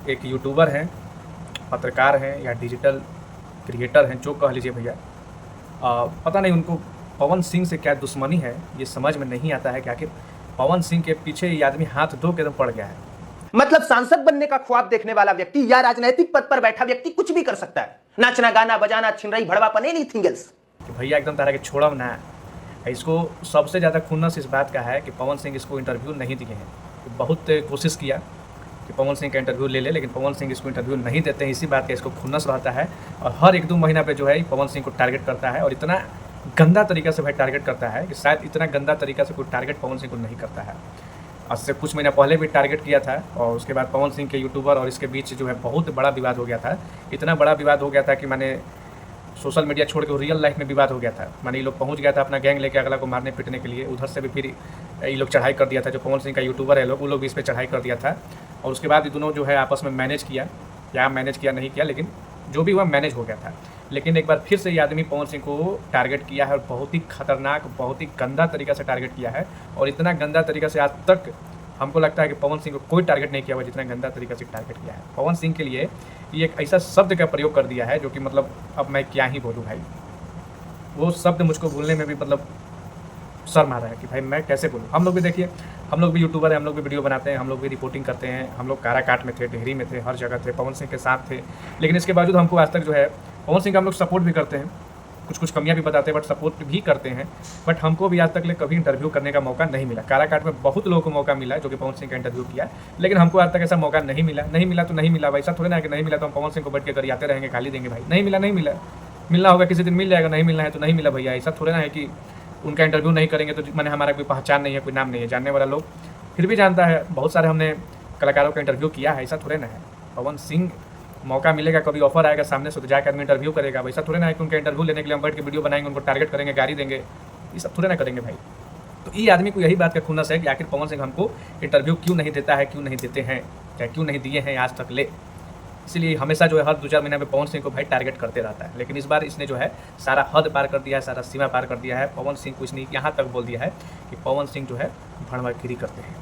एक यूट्यूबर हैं, पत्रकार हैं या डिजिटल क्रिएटर हैं, जो कह लीजिए भैया। पता नहीं उनको पवन सिंह से क्या दुश्मनी है, ये समझ में नहीं आता है कि आखिर पवन सिंह के पीछे ये आदमी हाथ धो के एकदम पड़ गया है। मतलब सांसद बनने का ख्वाब देखने वाला व्यक्ति या राजनीतिक पद पर बैठा व्यक्ति कुछ भी कर सकता है, नाचना गाना बजाना छिनरई भड़वापन एनीथिंग एल्स। कि भैया एकदम तरह के छोड़म ना। इसको सबसे ज़्यादा खुन्नस इस बात का है कि पवन सिंह इसको इंटरव्यू नहीं दिए हैं। बहुत कोशिश किया कि पवन सिंह का इंटरव्यू ले ले, लेकिन पवन सिंह इसको इंटरव्यू नहीं देते हैं। इसी बात का इसको खुन्नस रहता है और हर 1-2 महीना पे जो है पवन सिंह को टारगेट करता है, और इतना गंदा तरीका से भाई टारगेट करता है कि शायद इतना गंदा तरीका से कोई टारगेट पवन सिंह को नहीं करता है। आज से कुछ महीना पहले भी टारगेट किया था, और उसके बाद पवन सिंह के यूट्यूबर और इसके बीच जो है बहुत बड़ा विवाद हो गया था। इतना बड़ा विवाद हो गया था कि मैंने सोशल मीडिया छोड़ के रियल लाइफ में विवाद हो गया था। माने ये लोग पहुंच गया था अपना गैंग लेके अगला को मारने पीटने के लिए। उधर से भी फिर ये लोग चढ़ाई कर दिया था, जो पवन सिंह का यूट्यूबर है लोग, वो लोग भी इस पर चढ़ाई कर दिया था। और उसके बाद ये दोनों जो है आपस में मैनेज किया, क्या मैनेज किया नहीं किया, लेकिन जो भी हुआ मैनेज हो गया था। लेकिन एक बार फिर से ये आदमी पवन सिंह को टारगेट किया है, और बहुत ही खतरनाक, बहुत ही गंदा तरीका से टारगेट किया है। और इतना गंदा तरीका से आज तक हमको लगता है कि पवन सिंह को कोई टारगेट नहीं किया हुआ जितना गंदा तरीका से टारगेट किया है। पवन सिंह के लिए ये एक ऐसा शब्द का प्रयोग कर दिया है जो कि मतलब अब मैं क्या ही बोलूँ भाई। वो शब्द मुझको भूलने में भी मतलब शर्म आ रहा है कि भाई मैं कैसे बोलूँ। हम लोग भी देखिए, हम लोग भी यूट्यूबर हैं, हम लोग भी वीडियो बनाते हैं, हम लोग भी रिपोर्टिंग करते हैं। हम लोग काराकाट में थे, टिहरी में थे, हर जगह थे, पवन सिंह के साथ थे। लेकिन इसके बावजूद हमको आज तक जो है पवन सिंह का हम लोग सपोर्ट भी करते हैं, कुछ कमियां भी बताते हैं, बट सपोर्ट भी करते हैं। बट हमको भी आज तक कभी इंटरव्यू करने का मौका नहीं मिला। काराकाट में बहुत लोगों को मौका मिला जो कि पवन सिंह का इंटरव्यू किया, लेकिन हमको आज तक ऐसा मौका नहीं मिला। नहीं मिला तो नहीं मिला, वैसा थोड़ा ना है कि नहीं मिला तो हम पवन सिंह को बैठ के करी आते रहेंगे, गाली देंगे भाई। नहीं मिला, नहीं मिला, मिलना होगा किसी दिन मिल जाएगा, नहीं मिलना है तो नहीं मिला भैया। ऐसा थोड़ा ना है कि उनका इंटरव्यू नहीं करेंगे तो मैंने हमारा कोई पहचान नहीं है, कोई नाम नहीं है। जानने वाला लोग फिर भी जानता है, बहुत सारे हमने कलाकारों का इंटरव्यू किया है, ऐसा थोड़े ना है। पवन सिंह मौका मिलेगा, कभी ऑफर आएगा सामने से तो जाकर आदमी इंटरव्यू करेगा। वैसा थोड़े ना है कि उनका इंटरव्यू लेने के लिए हम बैठ के वीडियो बनाएंगे, उनको टारगेट करेंगे, गाड़ी देंगे, ये सब थोड़े ना करेंगे भाई। तो ये आदमी को यही बात का खुन्नस है कि आखिर पवन सिंह हमको इंटरव्यू क्यों नहीं देता है, क्यों नहीं देते हैं, या क्यों नहीं दिए हैं आज तक ले। इसलिए हमेशा जो है हर 2-4 महीने में पवन सिंह को भाई टारगेट करते रहता है। लेकिन इस बार इसने जो है सारा हद पार कर दिया है, सारा सीमा पार कर दिया है। पवन सिंह को इसने यहाँ तक बोल दिया है कि पवन सिंह जो है भड़वागिरी करते हैं।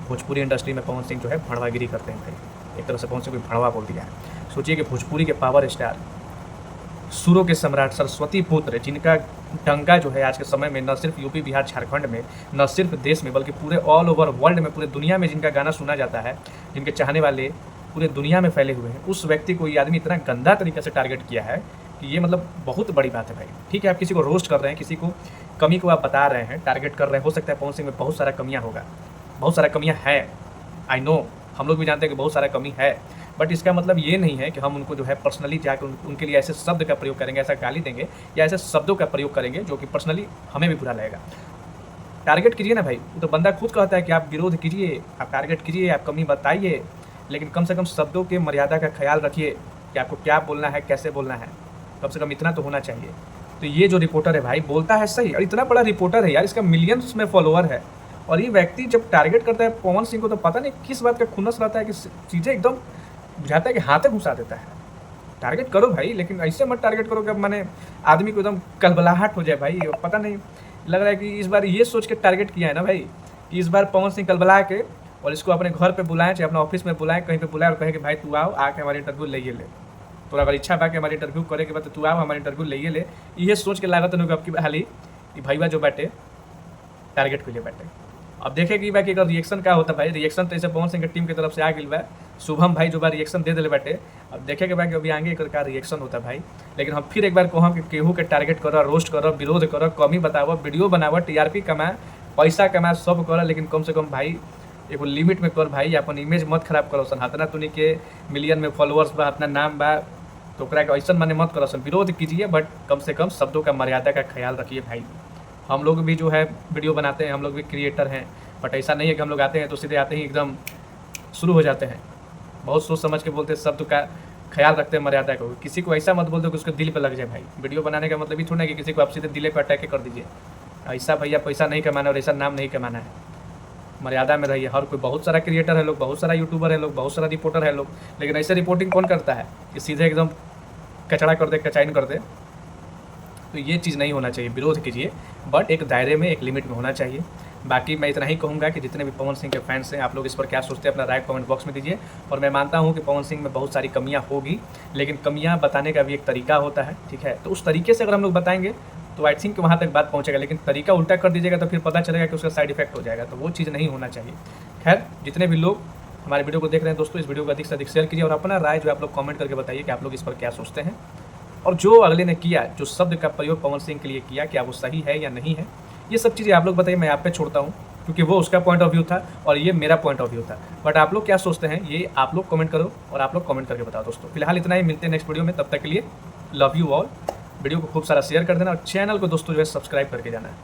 भोजपुरी इंडस्ट्री में पवन सिंह जो है भड़वागिरी करते हैं भाई। एक तरह से पवन सिंह को भड़वा बोल दिया है। सोचिए कि भोजपुरी के पावर स्टार, सुरों के सम्राट, सरस्वती पुत्र, जिनका डंका जो है आज के समय में न सिर्फ यूपी बिहार झारखंड में, न सिर्फ देश में, बल्कि पूरे ऑल ओवर वर्ल्ड में, पूरे दुनिया में जिनका गाना सुना जाता है, जिनके चाहने वाले पूरे दुनिया में फैले हुए हैं, उस व्यक्ति को ये आदमी इतना गंदा तरीके से टारगेट किया है कि ये मतलब बहुत बड़ी बात है भाई। ठीक है, आप किसी को रोस्ट कर रहे हैं, किसी को कमी को आप बता रहे हैं, टारगेट कर रहे हैं, हो सकता है पवन सिंह में बहुत सारा कमियाँ होगा, बहुत सारा कमियाँ है, आई नो, हम लोग भी जानते हैं कि बहुत सारा कमी है। बट इसका मतलब ये नहीं है कि हम उनको जो है पर्सनली जाकर उनके लिए ऐसे शब्द का प्रयोग करेंगे, ऐसा गाली देंगे या ऐसे शब्दों का प्रयोग करेंगे जो कि पर्सनली हमें भी बुरा लगेगा। टारगेट कीजिए ना भाई, तो बंदा खुद कहता है कि आप विरोध कीजिए, आप टारगेट कीजिए, आप कमी बताइए, लेकिन कम से कम शब्दों के मर्यादा का ख्याल रखिए कि आपको क्या बोलना है, कैसे बोलना है। कम से कम इतना तो होना चाहिए। तो ये जो रिपोर्टर है भाई बोलता है सही, और इतना बड़ा रिपोर्टर है यार, इसका मिलियंस में फॉलोअर है, और ये व्यक्ति जब टारगेट करता है पवन सिंह को तो पता नहीं किस बात का खुन्नस रहता है कि चीज़ें एकदम बुझाता है कि हाथे घुसा देता है। टारगेट करो भाई, लेकिन ऐसे मत टारगेट करो कि अब मैंने आदमी को एकदम कलबलाहट हो जाए भाई। पता नहीं लग रहा है कि इस बार ये सोच के टारगेट किया है ना भाई कि इस बार पवन सिंह कलबला के और इसको अपने घर पे बुलाएं, चाहे अपना ऑफिस में बुलाएं, कहीं पे बुलाएं और कहें कि भाई तू आओ, आके हमारे इंटरव्यू ले ले। तो अगर इच्छा बा कि हमारे इंटरव्यू करे के बाद तू आओ, हमारे इंटरव्यू ले ले, ये सोच के लागत नहीं आपकी हाली भैया जो बैठे टारगेट के लिए बैठे। अब देखे कि भाई अगर रिएक्शन क्या होता भाई। रिएक्शन तो ऐसे पवन सिंह की टीम की तरफ से आ गई बा, शुभम भाई जो बार रिएक्शन दे दिले बैठे। अब देखे कि भाई अभी आगे का रिएक्शन होता भाई। लेकिन हम फिर एक बार कहूँ कि केहू के टारगेट करो, रोस्ट करो, विरोध करो, कमी बताओ, वीडियो बनाओ, टीआरपी कमाए, पैसा कमाए, सब करो, लेकिन कम से कम भाई एगो लिमिट में कर भाई। अपन इमेज मत खराब करो सन। हतना तुनी के मिलियन में फॉलोअर्स बा, अपना नाम बा, तो ओकरा के ऐसा माने मत करो सन। विरोध कीजिए, बट कम से कम शब्दों का मर्यादा का ख्याल रखिए भाई। हम लोग भी जो है वीडियो बनाते हैं, हम लोग भी क्रिएटर हैं, बट ऐसा नहीं है कि हम लोग आते हैं तो सीधे आते ही एकदम शुरू हो जाते हैं। बहुत सोच समझ के बोलते हैं, शब्द का ख्याल रखते हैं, मर्यादा को। किसी को ऐसा मत बोल दो कि उसके दिल पे लग जाए भाई। वीडियो बनाने का मतलब ये थोड़ा है कि किसी को आप सीधे दिल पे अटैक कर दीजिए। ऐसा भैया पैसा नहीं कमाना और ऐसा नाम नहीं कमाना है। मर्यादा में रहिए। हर कोई, बहुत सारा क्रिएटर है लोग, बहुत सारा यूट्यूबर है लोग, बहुत सारा रिपोर्टर है लोग, लेकिन ऐसे रिपोर्टिंग कौन करता है कि सीधे एकदम कचड़ा कर दे, कचाइन कर दे। तो ये चीज़ नहीं होना चाहिए। विरोध कीजिए, बट एक दायरे में, एक लिमिट में होना चाहिए। बाकी मैं इतना ही कहूँगा कि जितने भी पवन सिंह के फैंस हैं, आप लोग इस पर क्या सोचते हैं अपना राय कमेंट बॉक्स में दीजिए। और मैं मानता हूँ कि पवन सिंह में बहुत सारी कमियाँ होगी, लेकिन कमियाँ बताने का भी एक तरीका होता है, ठीक है। तो उस तरीके से अगर हम लोग बताएंगे तो आई थिंक वहाँ तक बात पहुँचेगा, लेकिन तरीका उल्टा कर दीजिएगा तो फिर पता चलेगा कि उसका साइड इफेक्ट हो जाएगा, तो वो चीज़ नहीं होना चाहिए। खैर, जितने भी लोग हमारे वीडियो को देख रहे हैं दोस्तों, इस वीडियो को अधिक से अधिक शेयर कीजिए और अपना राय जो है आप लोग कमेंट करके बताइए कि आप लोग इस पर क्या सोचते हैं। और जो अगले ने किया, जो शब्द का प्रयोग पवन सिंह के लिए किया, क्या वो सही है या नहीं है, ये सब चीज़ें आप लोग बताइए। मैं आप पे छोड़ता हूँ, क्योंकि वो उसका पॉइंट ऑफ व्यू था और ये मेरा पॉइंट ऑफ व्यू था। बट आप लोग क्या सोचते हैं ये आप लोग कमेंट करो और आप लोग कमेंट करके बताओ दोस्तों। फिलहाल इतना ही, मिलते हैं नेक्स्ट वीडियो में, तब तक के लिए लव यू ऑल। वीडियो को खूब सारा शेयर कर देना और चैनल को दोस्तों जो है सब्सक्राइब करके जाना है।